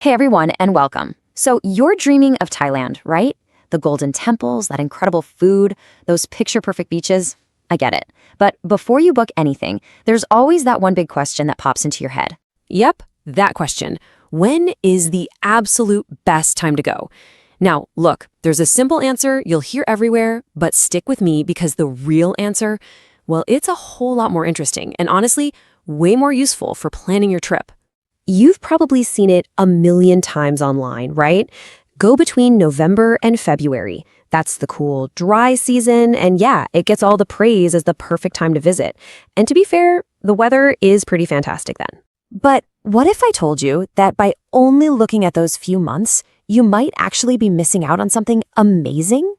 Hey everyone, and welcome. So you're dreaming of Thailand, right? The golden temples, that incredible food, those picture-perfect beaches. I get it. But before you book anything, there's always that one big question that pops into your head. Yep, that question. When is the absolute best time to go? Now, look, there's a simple answer you'll hear everywhere, but stick with me because the real answer, well, it's a whole lot more interesting and honestly, way more useful for planning your trip. You've probably seen it a million times online, right? Go between November and February. That's the cool, dry season, and yeah, it gets all the praise as the perfect time to visit. And to be fair, the weather is pretty fantastic then. But what if I told you that by only looking at those few months, you might actually be missing out on something amazing?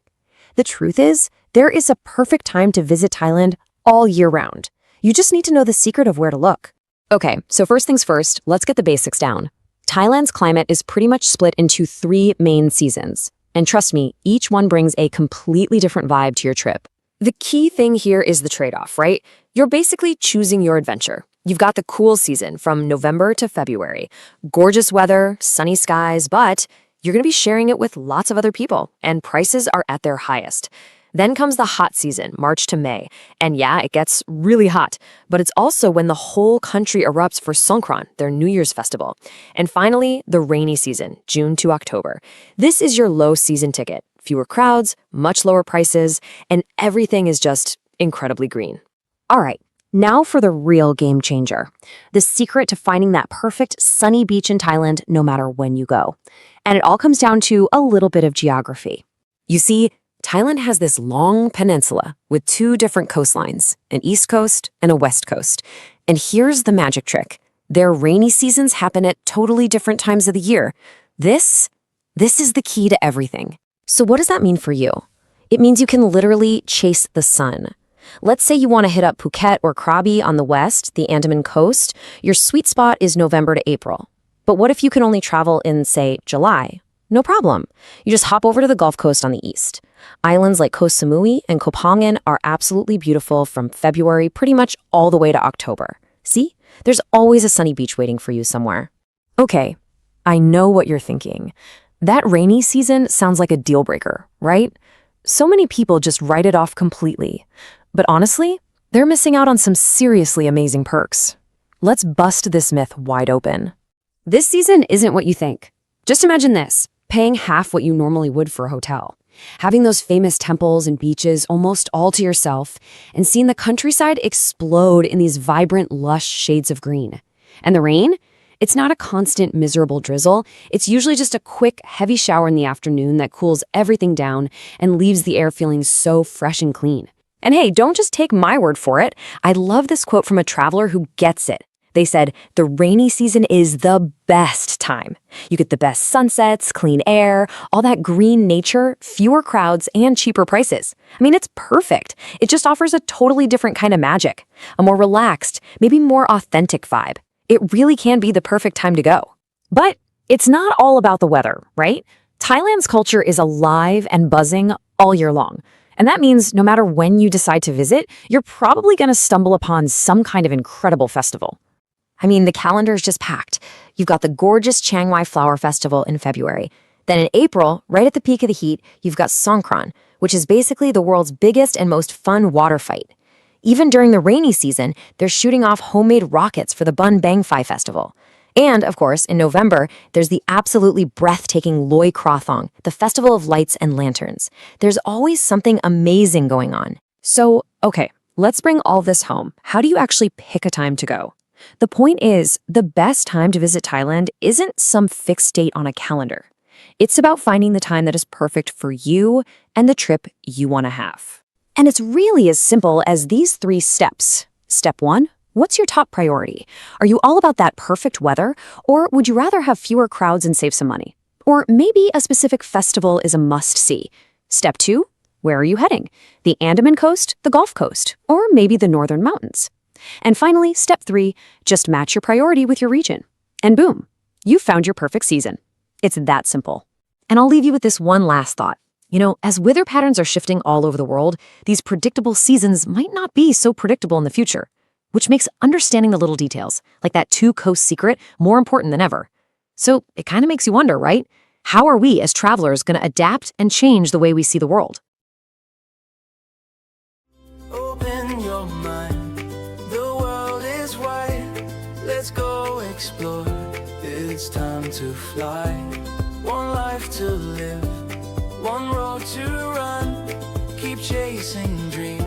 The truth is, there is a perfect time to visit Thailand all year round. You just need to know the secret of where to look. Okay, so first things first, let's get the basics down. Thailand's climate is pretty much split into 3 main seasons. And trust me, each one brings a completely different vibe to your trip. The key thing here is the trade-off, right? You're basically choosing your adventure. You've got the cool season from November to February. Gorgeous weather, sunny skies, but you're going to be sharing it with lots of other people, and prices are at their highest. Then comes the hot season, March to May. And yeah, it gets really hot, but it's also when the whole country erupts for Songkran, their New Year's festival. And finally, the rainy season, June to October. This is your low season ticket. Fewer crowds, much lower prices, and everything is just incredibly green. All right, now for the real game changer. The secret to finding that perfect sunny beach in Thailand no matter when you go. And it all comes down to a little bit of geography. You see, Thailand has this long peninsula with 2 different coastlines, an east coast and a west coast. And here's the magic trick. Their rainy seasons happen at totally different times of the year. This is the key to everything. So what does that mean for you? It means you can literally chase the sun. Let's say you want to hit up Phuket or Krabi on the west, the Andaman Coast. Your sweet spot is November to April. But what if you can only travel in, say, July? No problem. You just hop over to the Gulf Coast on the east. Islands like Koh Samui and Koh Phangan are absolutely beautiful from February pretty much all the way to October. See? There's always a sunny beach waiting for you somewhere. Okay, I know what you're thinking. That rainy season sounds like a deal breaker, right? So many people just write it off completely. But honestly, they're missing out on some seriously amazing perks. Let's bust this myth wide open. This season isn't what you think. Just imagine this, paying half what you normally would for a hotel, having those famous temples and beaches almost all to yourself, and seeing the countryside explode in these vibrant, lush shades of green. And the rain? It's not a constant, miserable drizzle. It's usually just a quick, heavy shower in the afternoon that cools everything down and leaves the air feeling so fresh and clean. And hey, don't just take my word for it. I love this quote from a traveler who gets it. They said, the rainy season is the best time. You get the best sunsets, clean air, all that green nature, fewer crowds, and cheaper prices. I mean, it's perfect. It just offers a totally different kind of magic, a more relaxed, maybe more authentic vibe. It really can be the perfect time to go. But it's not all about the weather, right? Thailand's culture is alive and buzzing all year long. And that means no matter when you decide to visit, you're probably going to stumble upon some kind of incredible festival. I mean, the calendar's just packed. You've got the gorgeous Chiang Mai Flower Festival in February. Then in April, right at the peak of the heat, you've got Songkran, which is basically the world's biggest and most fun water fight. Even during the rainy season, they're shooting off homemade rockets for the Bun Bang Phai Festival. And, of course, in November, there's the absolutely breathtaking Loy Krathong, the Festival of Lights and Lanterns. There's always something amazing going on. So, okay, let's bring all this home. How do you actually pick a time to go? The point is, the best time to visit Thailand isn't some fixed date on a calendar. It's about finding the time that is perfect for you and the trip you want to have. And it's really as simple as these 3 steps. Step 1, what's your top priority? Are you all about that perfect weather, or would you rather have fewer crowds and save some money? Or maybe a specific festival is a must-see. Step 2, where are you heading? The Andaman Coast, the Gulf Coast, or maybe the Northern Mountains? And finally, step 3, just match your priority with your region. And boom, you've found your perfect season. It's that simple. And I'll leave you with this one last thought. You know, as weather patterns are shifting all over the world, these predictable seasons might not be so predictable in the future, which makes understanding the little details, like that 2-coast secret, more important than ever. So it kind of makes you wonder, right? How are we as travelers going to adapt and change the way we see the world? Open your mind, the world is wide. Let's go explore, it's time to fly. One life to live, one road to run. Keep chasing dreams.